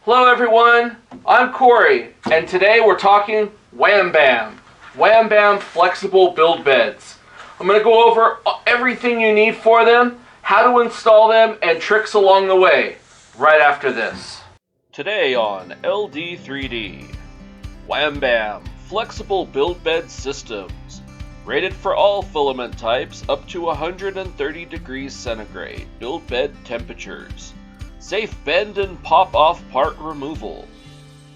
Hello everyone, I'm Corey, and today we're talking WhamBam, WhamBam flexible build beds. I'm going to go over everything you need for them, how to install them, and tricks along the way, right after this. Today on LD3D, WhamBam flexible build bed systems, rated for all filament types up to 130 degrees centigrade build bed temperatures. Safe bend and pop-off part removal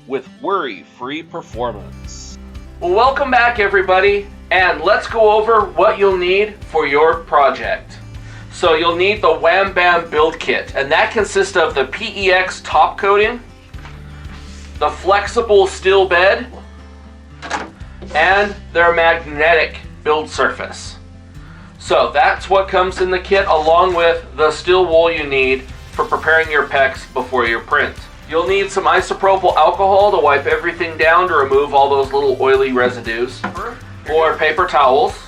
with worry-free performance. Well, welcome back everybody, and let's go over what you'll need for your project. So you'll need the WhamBam Build Kit, and that consists of the PEX top coating, the flexible steel bed, and their magnetic build surface. So that's what comes in the kit, along with the steel wool you need for preparing your PEX before your print. You'll need some isopropyl alcohol to wipe everything down to remove all those little oily residues, or paper towels.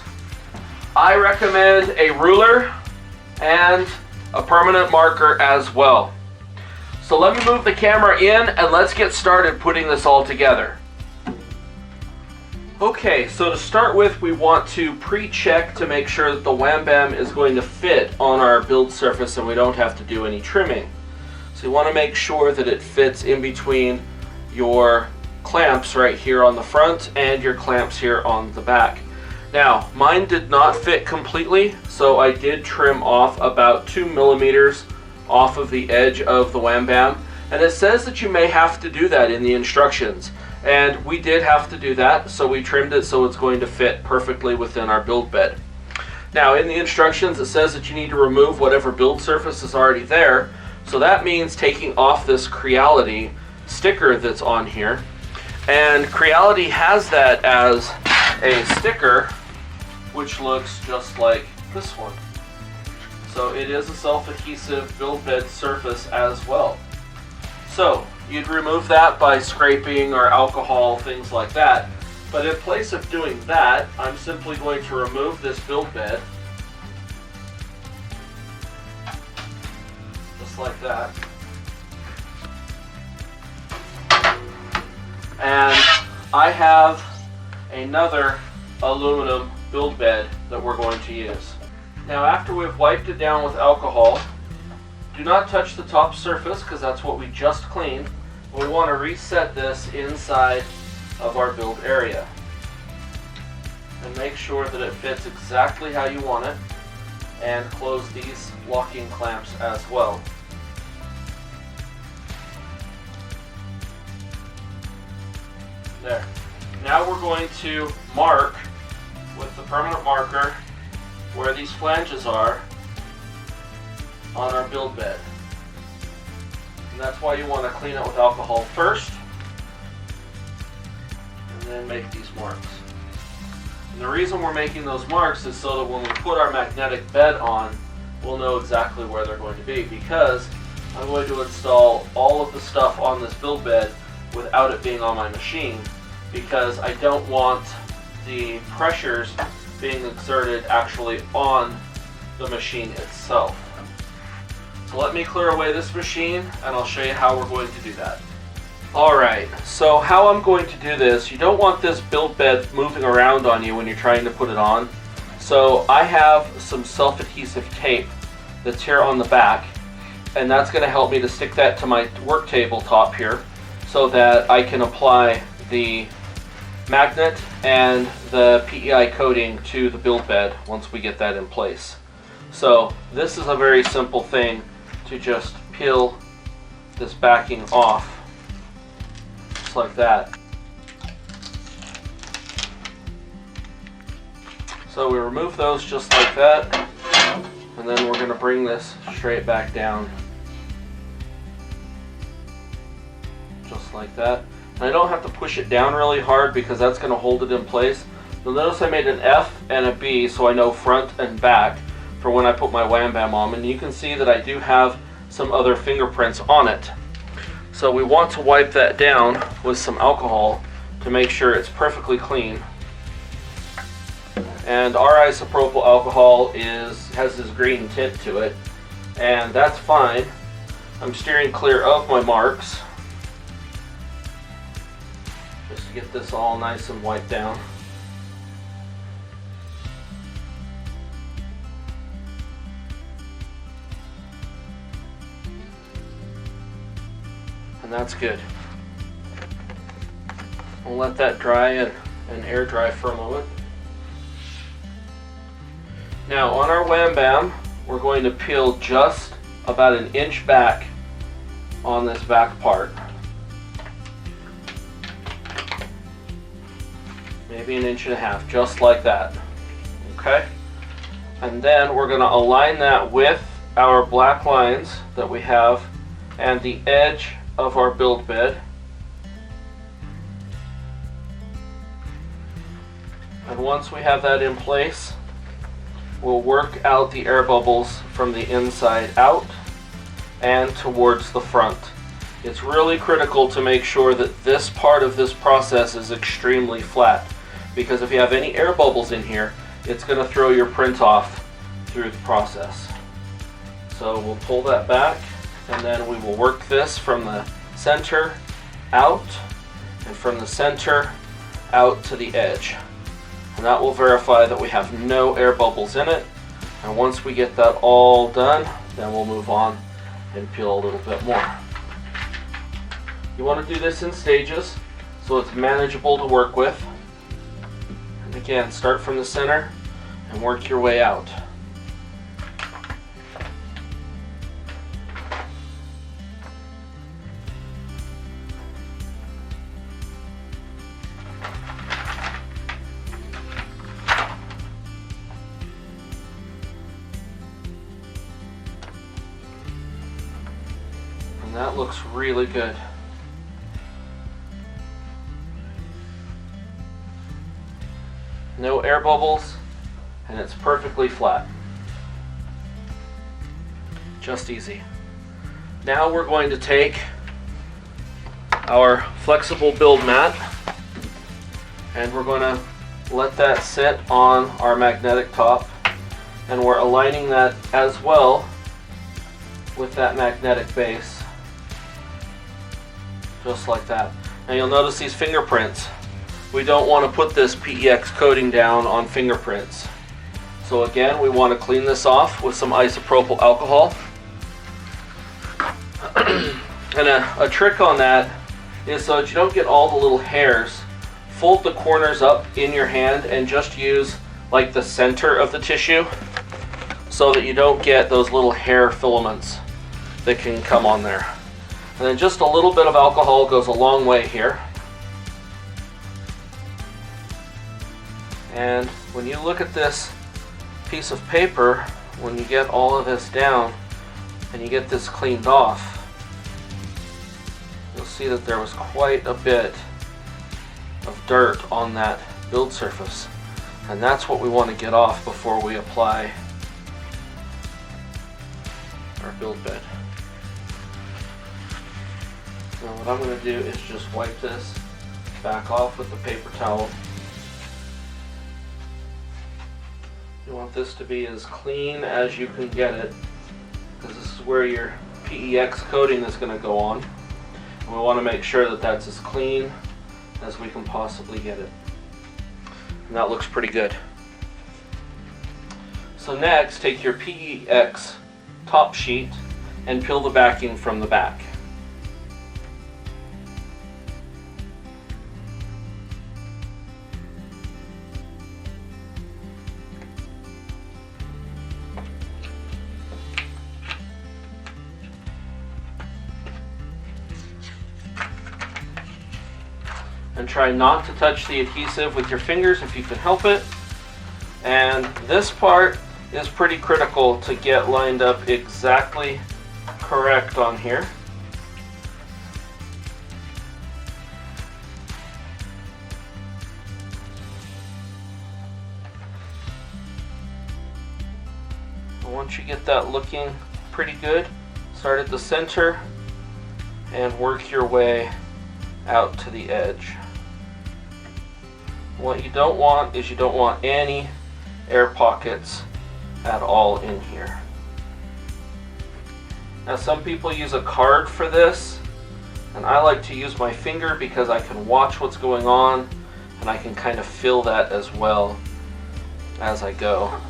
I recommend a ruler and a permanent marker as well. So let me move the camera in and let's get started putting this all together. Okay, so to start with, we want to pre-check to make sure that the WhamBam is going to fit on our build surface and we don't have to do any trimming. So you want to make sure that it fits in between your clamps right here on the front and your clamps here on the back. Now, mine did not fit completely, so I did trim off about 2 millimeters off of the edge of the WhamBam, and it says that you may have to do that in the instructions. And we did have to do that, so we trimmed it so it's going to fit perfectly within our build bed. Now in the instructions it says that you need to remove whatever build surface is already there, so that means taking off this Creality sticker that's on here. And Creality has that as a sticker which looks just like this one. So it is a self-adhesive build bed surface as well. So you'd remove that by scraping or alcohol, things like that. But in place of doing that, I'm simply going to remove this build bed. Just like that. And I have another aluminum build bed that we're going to use. Now after we've wiped it down with alcohol, do not touch the top surface because that's what we just cleaned. We want to reset this inside of our build area and make sure that it fits exactly how you want it, and close these locking clamps as well. There. Now we're going to mark with the permanent marker where these flanges are on our build bed. And that's why you want to clean it with alcohol first, and then make these marks. And the reason we're making those marks is so that when we put our magnetic bed on, we'll know exactly where they're going to be, because I'm going to install all of the stuff on this build bed without it being on my machine, because I don't want the pressures being exerted actually on the machine itself. So let me clear away this machine and I'll show you how we're going to do that. Alright, so how I'm going to do this, you don't want this build bed moving around on you when you're trying to put it on. So I have some self-adhesive tape that's here on the back, and that's going to help me to stick that to my work tabletop here so that I can apply the magnet and the PEI coating to the build bed once we get that in place. So this is a very simple thing to just peel this backing off, just like that. So we remove those just like that, and then we're going to bring this straight back down, just like that. And I don't have to push it down really hard because that's going to hold it in place. You'll notice I made an F and a B so I know front and back for when I put my WhamBam on, and you can see that I do have some other fingerprints on it. So we want to wipe that down with some alcohol to make sure it's perfectly clean. And our isopropyl alcohol has this green tint to it, and that's fine. I'm steering clear of my marks, to get this all nice and wiped down. And that's good. We'll let that dry and air dry for a moment. Now on our WhamBam, we're going to peel just about an inch back on this back part. Maybe an inch and a half, just like that. Okay? And then we're going to align that with our black lines that we have and the edge of our build bed. And once we have that in place, we'll work out the air bubbles from the inside out and towards the front. It's really critical to make sure that this part of this process is extremely flat, because if you have any air bubbles in here, it's going to throw your print off through the process. So we'll pull that back, and then we will work this from the center out and from the center out to the edge. And that will verify that we have no air bubbles in it. And once we get that all done, then we'll move on and peel a little bit more. You want to do this in stages so it's manageable to work with. And again, start from the center and work your way out. And that looks really good. No air bubbles, and it's perfectly flat. Just easy. Now we're going to take our flexible build mat and we're going to let that sit on our magnetic top, and we're aligning that as well with that magnetic base. Just like that. Now you'll notice these fingerprints. We don't want to put this PEX coating down on fingerprints. So again, we want to clean this off with some isopropyl alcohol. And a trick on that is so that you don't get all the little hairs, fold the corners up in your hand and just use like the center of the tissue so that you don't get those little hair filaments that can come on there. And then just a little bit of alcohol goes a long way here. And when you look at this piece of paper, when you get all of this down and you get this cleaned off, you'll see that there was quite a bit of dirt on that build surface. And that's what we want to get off before we apply our build bed. Now what I'm going to do is just wipe this back off with the paper towel. You want this to be as clean as you can get it, because this is where your PEX coating is going to go on. And we want to make sure that that's as clean as we can possibly get it. And that looks pretty good. So next, take your PEX top sheet and peel the backing from the back. And try not to touch the adhesive with your fingers if you can help it. And this part is pretty critical to get lined up exactly correct on here. And once you get that looking pretty good, start at the center and work your way out to the edge. What you don't want is you don't want any air pockets at all in here. Now some people use a card for this, And I like to use my finger because I can watch what's going on and I can kind of feel that as well as I go.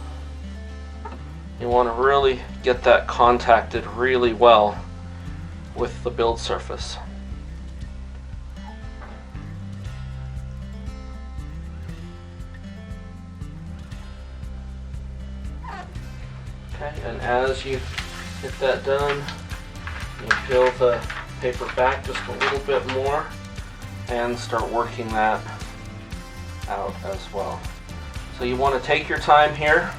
You want to really get that contacted really well with the build surface. Okay, and as you get that done, you peel the paper back just a little bit more and start working that out as well. So you want to take your time here.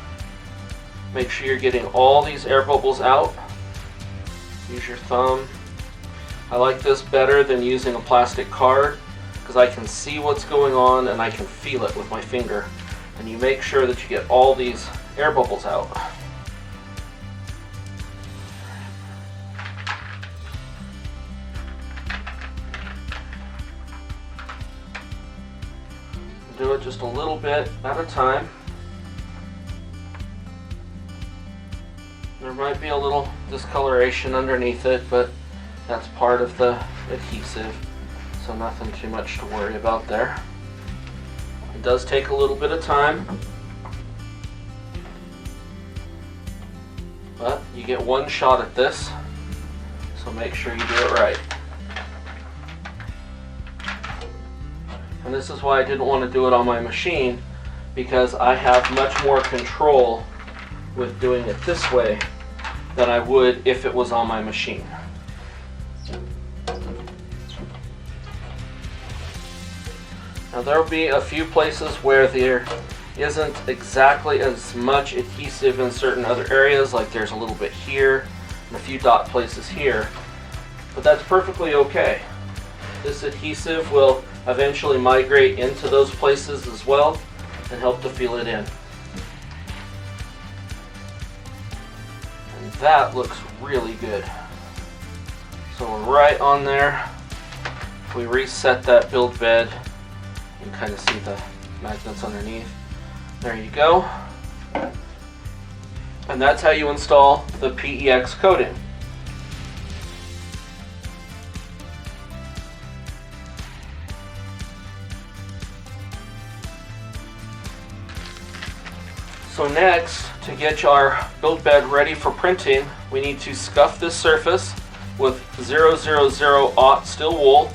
Make sure you're getting all these air bubbles out. Use your thumb. I like this better than using a plastic card because I can see what's going on and I can feel it with my finger. And you make sure that you get all these air bubbles out. Do it just a little bit at a time. There might be a little discoloration underneath it, but that's part of the adhesive, so nothing too much to worry about there. It does take a little bit of time, but you get one shot at this, so make sure you do it right. And this is why I didn't want to do it on my machine, because I have much more control with doing it this way than I would if it was on my machine. Now there will be a few places where there isn't exactly as much adhesive in certain other areas, like there's a little bit here and a few dot places here, but that's perfectly okay. This adhesive will eventually migrate into those places as well and help to fill it in. And that looks really good. So we're right on there. If we reset that build bed, you can kind of see the magnets underneath. There you go. And that's how you install the PEX coating. So next, to get our build bed ready for printing, we need to scuff this surface with 000 steel wool.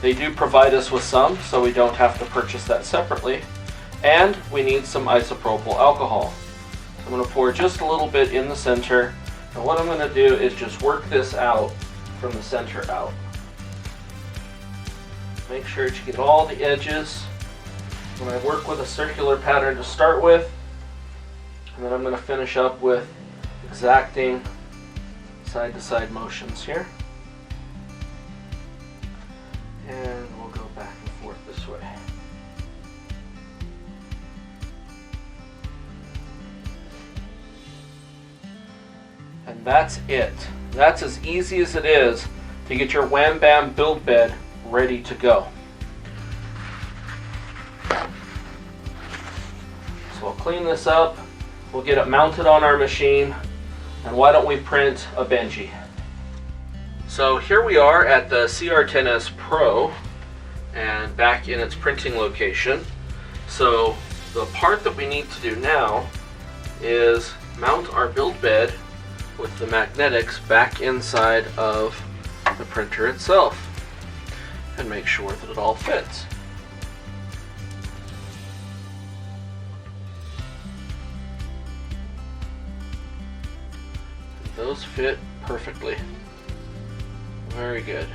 They do provide us with some, so we don't have to purchase that separately. And we need some isopropyl alcohol. So I'm going to pour just a little bit in the center. And what I'm going to do is just work this out from the center out. Make sure to get all the edges. When I work with a circular pattern to start with, and then I'm going to finish up with exacting side-to-side motions here. And we'll go back and forth this way. And that's it. That's as easy as it is to get your WhamBam build bed ready to go. So I'll clean this up. We'll get it mounted on our machine, and why don't we print a Benji? So here we are at the CR10S Pro, and back in its printing location. So the part that we need to do now is mount our build bed with the magnetics back inside of the printer itself, and make sure that it all fits. Those fit perfectly. Very good.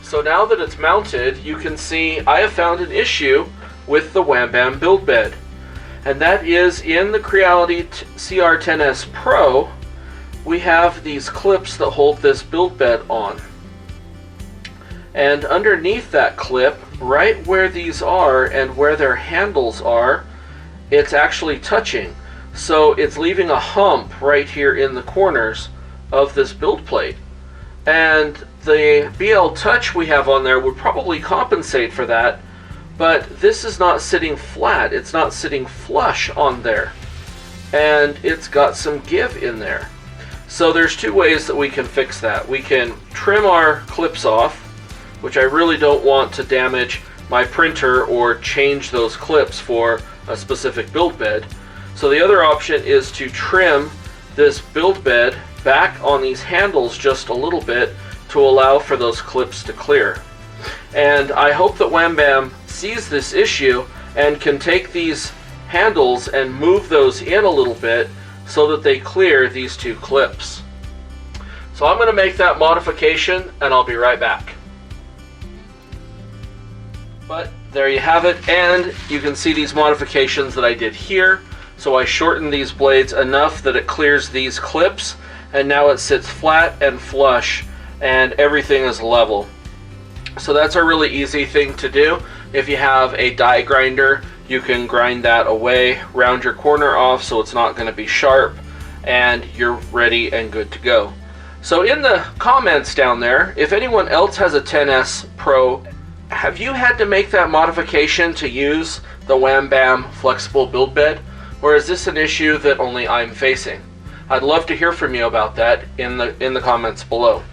So now that it's mounted, you can see I have found an issue with the WhamBam build bed. And that is in the Creality CR10S Pro, we have these clips that hold this build bed on. And underneath that clip, right where these are and where their handles are, it's actually touching. So it's leaving a hump right here in the corners of this build plate. And the BL Touch we have on there would probably compensate for that, but this is not sitting flat, it's not sitting flush on there. And it's got some give in there. So there's two ways that we can fix that. We can trim our clips off, which I really don't want to damage my printer or change those clips for a specific build bed. So the other option is to trim this build bed back on these handles just a little bit to allow for those clips to clear. And I hope that WhamBam sees this issue and can take these handles and move those in a little bit so that they clear these two clips. So I'm going to make that modification and I'll be right back. But there you have it, and you can see these modifications that I did here. So I shortened these blades enough that it clears these clips, and now it sits flat and flush and everything is level. So that's a really easy thing to do. If you have a die grinder, you can grind that away, round your corner off so it's not going to be sharp, and you're ready and good to go. So in the comments down there, if anyone else has a 10S Pro, have you had to make that modification to use the WhamBam flexible build bed, or is this an issue that only I'm facing? I'd love to hear from you about that in the comments below.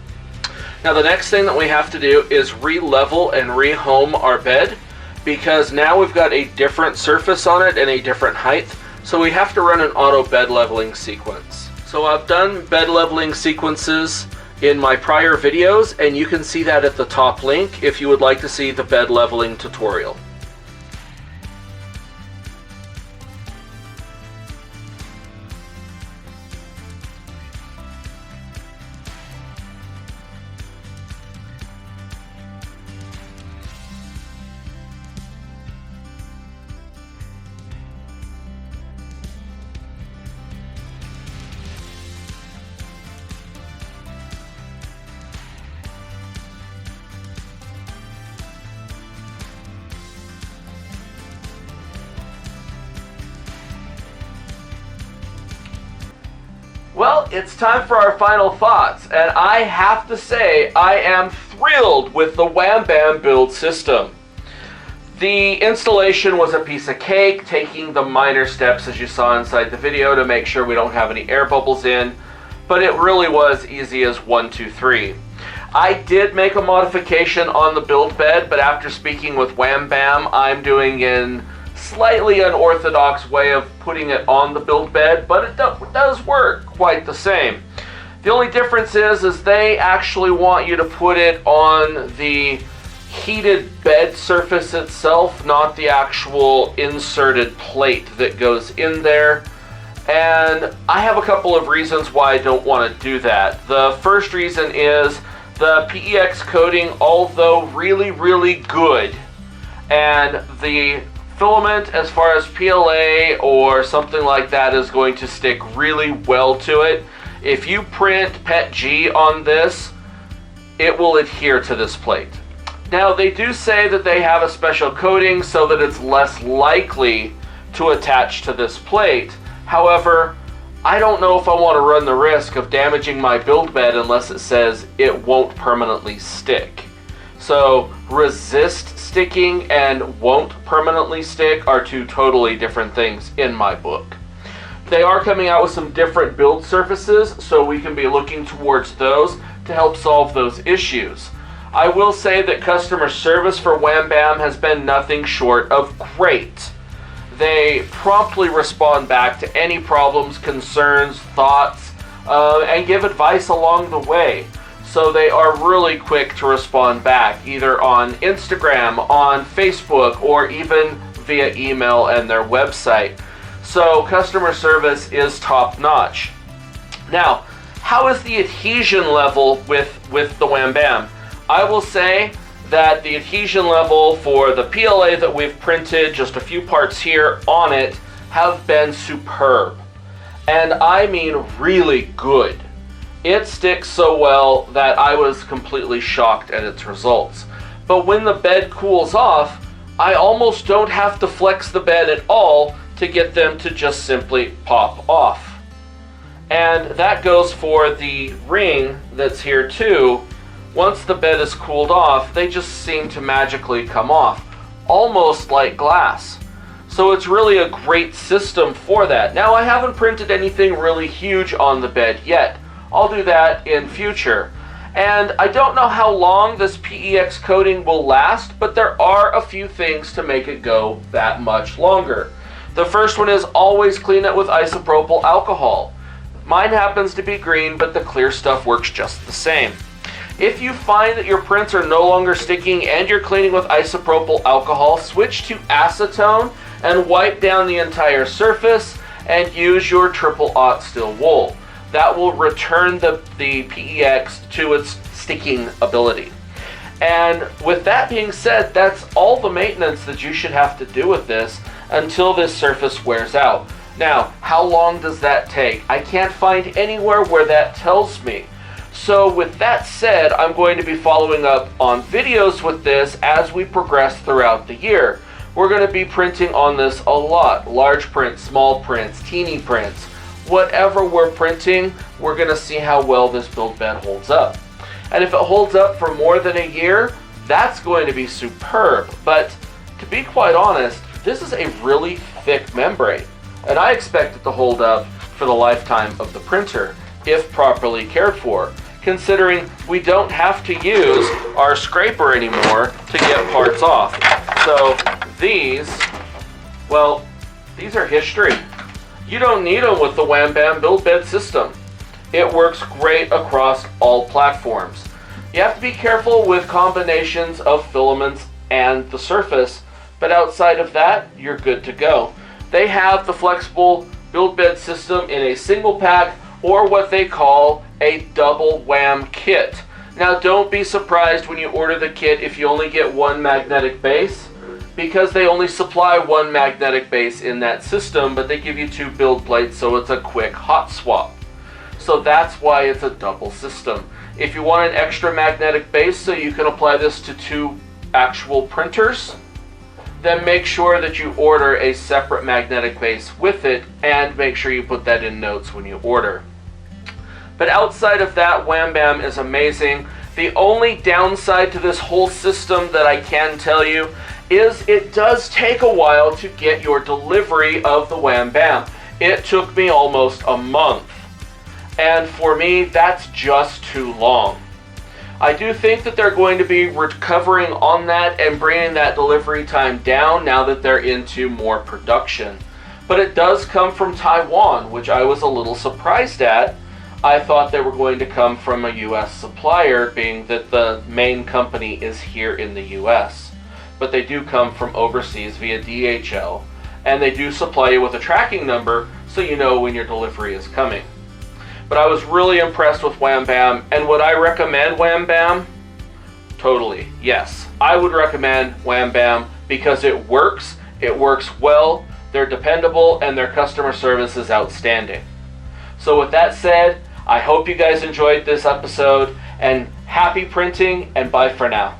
Now the next thing that we have to do is re-level and re-home our bed, because now we've got a different surface on it and a different height, so we have to run an auto bed leveling sequence. So I've done bed leveling sequences in my prior videos, and you can see that at the top link if you would like to see the bed leveling tutorial. Well, it's time for our final thoughts, and I have to say I am thrilled with the WhamBam Build System. The installation was a piece of cake, taking the minor steps as you saw inside the video to make sure we don't have any air bubbles in, but it really was easy as 1, 2, 3. I did make a modification on the build bed, but after speaking with WhamBam, I'm doing in slightly unorthodox way of putting it on the build bed, but it does work quite the same. The only difference is they actually want you to put it on the heated bed surface itself, not the actual inserted plate that goes in there. And I have a couple of reasons why I don't want to do that. The first reason is the PEX coating, although really, really good, and the filament as far as PLA or something like that is going to stick really well to it. If you print PETG on this, it will adhere to this plate. Now they do say that they have a special coating so that it's less likely to attach to this plate. However, I don't know if I want to run the risk of damaging my build bed unless it says it won't permanently stick. So resist sticking and won't permanently stick are two totally different things in my book. They are coming out with some different build surfaces, so we can be looking towards those to help solve those issues. I will say that customer service for WhamBam has been nothing short of great. They promptly respond back to any problems, concerns, thoughts, and give advice along the way. So they are really quick to respond back, either on Instagram, on Facebook, or even via email and their website. So customer service is top notch. Now, how is the adhesion level with the WhamBam? I will say that the adhesion level for the PLA that we've printed, just a few parts here on it, have been superb. And I mean really good. It sticks so well that I was completely shocked at its results. But when the bed cools off, I almost don't have to flex the bed at all to get them to just simply pop off. And that goes for the ring that's here too. Once the bed is cooled off, they just seem to magically come off, almost like glass. So it's really a great system for that. Now, I haven't printed anything really huge on the bed yet. I'll do that in future. And I don't know how long this PEX coating will last, but there are a few things to make it go that much longer. The first one is always clean it with isopropyl alcohol. Mine happens to be green, but the clear stuff works just the same. If you find that your prints are no longer sticking and you're cleaning with isopropyl alcohol, switch to acetone and wipe down the entire surface and use your triple-aught steel wool. That will return the PEX to its sticking ability. And with that being said, that's all the maintenance that you should have to do with this until this surface wears out. Now, how long does that take? I can't find anywhere where that tells me. So with that said, I'm going to be following up on videos with this as we progress throughout the year. We're going to be printing on this a lot. Large prints, small prints, teeny prints. Whatever we're printing, we're going to see how well this build bed holds up. And if it holds up for more than a year, that's going to be superb. But to be quite honest, this is a really thick membrane. And I expect it to hold up for the lifetime of the printer, if properly cared for, considering we don't have to use our scraper anymore to get parts off. So these, well, these are history. You don't need them with the WhamBam Build Bed System. It works great across all platforms. You have to be careful with combinations of filaments and the surface, but outside of that, you're good to go. They have the flexible build bed system in a single pack, or what they call a double wham kit. Now don't be surprised when you order the kit if you only get one magnetic base, because they only supply one magnetic base in that system, but they give you 2 build plates, so it's a quick hot swap. So that's why it's a double system. If you want an extra magnetic base so you can apply this to 2 actual printers, then make sure that you order a separate magnetic base with it, and make sure you put that in notes when you order. But outside of that, WhamBam is amazing. The only downside to this whole system that I can tell you is it does take a while to get your delivery of the WhamBam. It took me almost a month. And for me, that's just too long. I do think that they're going to be recovering on that and bringing that delivery time down now that they're into more production. But it does come from Taiwan, which I was a little surprised at. I thought they were going to come from a US supplier, being that the main company is here in the US. But they do come from overseas via DHL, and they do supply you with a tracking number so you know when your delivery is coming. But I was really impressed with WhamBam, and would I recommend WhamBam? Totally, yes. I would recommend WhamBam because it works well, they're dependable, and their customer service is outstanding. So with that said, I hope you guys enjoyed this episode, and happy printing, and bye for now.